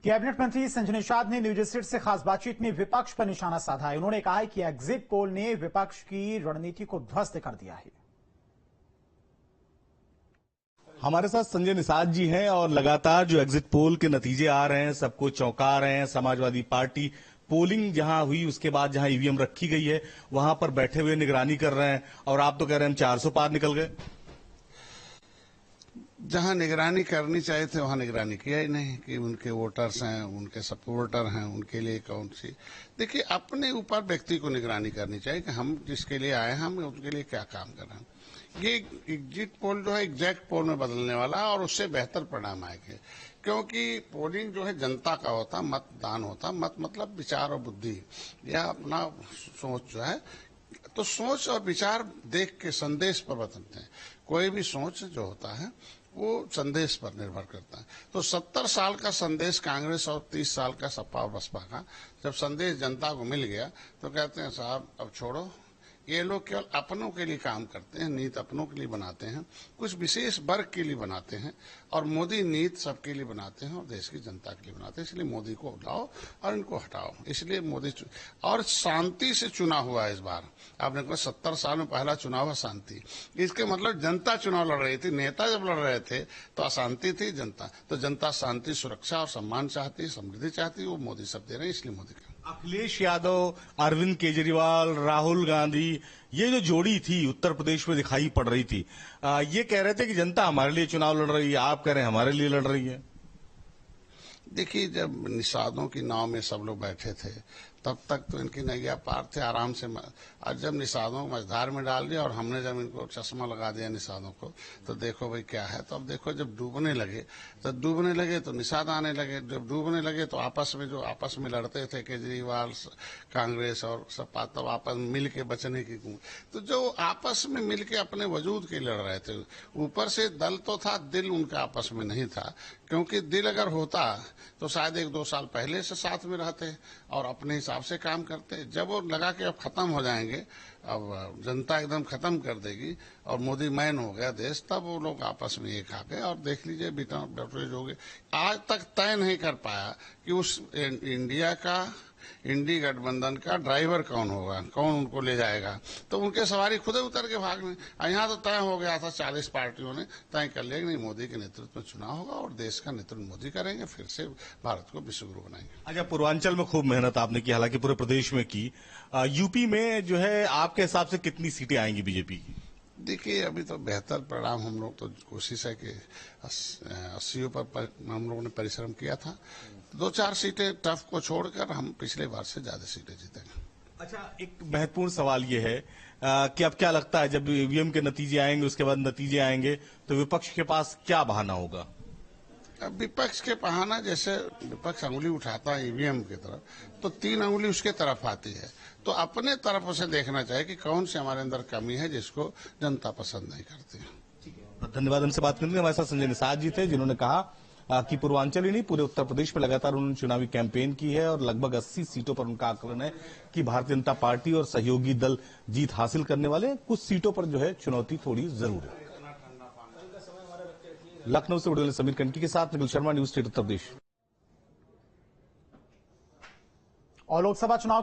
Cabinet मंत्री संजय निषाद ने news state से खास बातचीत में विपक्ष पर निशाना साधा है। उन्होंने कहा है कि एग्जिट पोल ने विपक्ष की रणनीति को ध्वस्त कर दिया है। हमारे साथ संजय निषाद जी हैं और लगातार जो एग्जिट पोल के नतीजे आ रहे हैं सबको चौंका रहे हैं। समाजवादी पार्टी पोलिंग जहां हुई उसके बाद जहां ईवीएम रखी गई है वहां पर बैठे हुए निगरानी कर रहे हैं और आप तो कह रहे हैं हम 400 पार निकल गए। जहां निगरानी करनी चाहिए थे वहां निगरानी किया ही नहीं कि उनके वोटर्स हैं, उनके सपोर्टर हैं, उनके लिए कौन सी। देखिए, अपने ऊपर व्यक्ति को निगरानी करनी चाहिए कि हम जिसके लिए आए हैं हम उनके लिए क्या काम कर रहे हैं। ये एग्जिट पोल जो है एग्जैक्ट पोल में बदलने वाला और उससे बेहतर परिणाम आएंगे, क्योंकि पोलिंग जो है जनता का होता, मतदान होता। मत मतलब विचार और बुद्धि या अपना सोच जो है, तो सोच और विचार देख के संदेश पर बदलते हैं। कोई भी सोच जो होता है वो संदेश पर निर्भर करता है। तो 70 साल का संदेश कांग्रेस और 30 साल का सपा और बसपा का जब संदेश जनता को मिल गया तो कहते हैं साहब अब छोड़ो, ये लोग केवल अपनों के लिए काम करते हैं, नीति अपनों के लिए बनाते हैं, कुछ विशेष वर्ग के लिए बनाते हैं, और मोदी नीति सबके लिए बनाते हैं और देश की जनता के लिए बनाते हैं। इसलिए मोदी को उठाओ और इनको हटाओ। इसलिए मोदी और शांति से चुना हुआ है इस बार। आपने कहा 70 साल में पहला चुनाव है शांति। इसके मतलब जनता चुनाव लड़ रही थी, नेता जब लड़ रहे थे तो अशांति थी। जनता तो जनता शांति, सुरक्षा और सम्मान चाहती, समृद्धि चाहती, वो मोदी सब दे रहे हैं। इसलिए मोदी का अखिलेश यादव, अरविंद केजरीवाल, राहुल गांधी, ये जो जोड़ी थी उत्तर प्रदेश में दिखाई पड़ रही थी, ये कह रहे थे कि जनता हमारे लिए चुनाव लड़ रही है, आप कह रहे हैं हमारे लिए लड़ रही है। देखिए, जब निषादों की नाव में सब लोग बैठे थे तब तक तो इनकी नैया पार थे आराम से। और जब निषादों को मझधार में डाल दिया और हमने जब इनको चश्मा लगा दिया निषादों को, तो देखो भाई क्या है। तो अब देखो, जब डूबने लगे तो निषाद आने लगे। जब डूबने लगे तो आपस में लड़ते थे केजरीवाल, कांग्रेस और सपा, तब आपस में मिल के बचने की। तो जो आपस में मिल के अपने वजूद के लड़ रहे थे, ऊपर से दल तो था, दिल उनका आपस में नहीं था। क्योंकि दिल अगर होता तो शायद 1-2 साल पहले से साथ में रहते और अपने हिसाब से काम करते। जब वो लगा कि अब खत्म हो जाएंगे, अब जनता एकदम खत्म कर देगी और मोदी मैन हो गया देश, तब वो लोग आपस में एक आ गए। और देख लीजिए बेटरेज हो गए। आज तक तय नहीं कर पाया कि उस इंडी गठबंधन का ड्राइवर कौन होगा, कौन उनको ले जाएगा। तो उनके सवारी खुद उतर के भाग में। यहाँ तो तय हो गया था, 40 पार्टियों ने तय कर लिया कि नहीं, मोदी के नेतृत्व में चुनाव होगा और देश का नेतृत्व मोदी करेंगे, फिर से भारत को विश्व गुरु बनाएंगे। अच्छा, पूर्वांचल में खूब मेहनत आपने की, हालांकि पूरे प्रदेश में की। यूपी में जो है आपके हिसाब से कितनी सीटें आएंगी बीजेपी की? देखिए, अभी तो बेहतर परिणाम, हम लोग तो कोशिश है कि 80 पर हम लोगों ने परिश्रम किया था। 2-4 सीटें टफ को छोड़कर हम पिछले बार से ज्यादा सीटें जीतेंगे। अच्छा, एक महत्वपूर्ण सवाल ये है कि अब क्या लगता है जब ईवीएम के नतीजे आएंगे, उसके बाद नतीजे आएंगे, तो विपक्ष के पास क्या बहाना होगा? अब विपक्ष के बहाना, जैसे विपक्ष अंगुली उठाता है ईवीएम की तरफ, तो 3 अंगुली उसके तरफ आती है। तो अपने तरफ उसे देखना चाहिए कि कौन सी हमारे अंदर कमी है जिसको जनता पसंद नहीं करती है। धन्यवाद। हमसे बात करने के लिए हमारे साथ संजय निषाद जी थे, जिन्होंने कहा कि पूर्वांचल ही नहीं पूरे उत्तर प्रदेश में लगातार उन्होंने चुनावी कैंपेन की है और लगभग 80 सीटों पर उनका आकलन है कि भारतीय जनता पार्टी और सहयोगी दल जीत हासिल करने वाले। कुछ सीटों पर जो है चुनौती थोड़ी जरूर है। लखनऊ से वीडियो समीर कंटी के साथ निखिल शर्मा, न्यूज स्टेट उत्तर प्रदेश। और लोकसभा चुनाव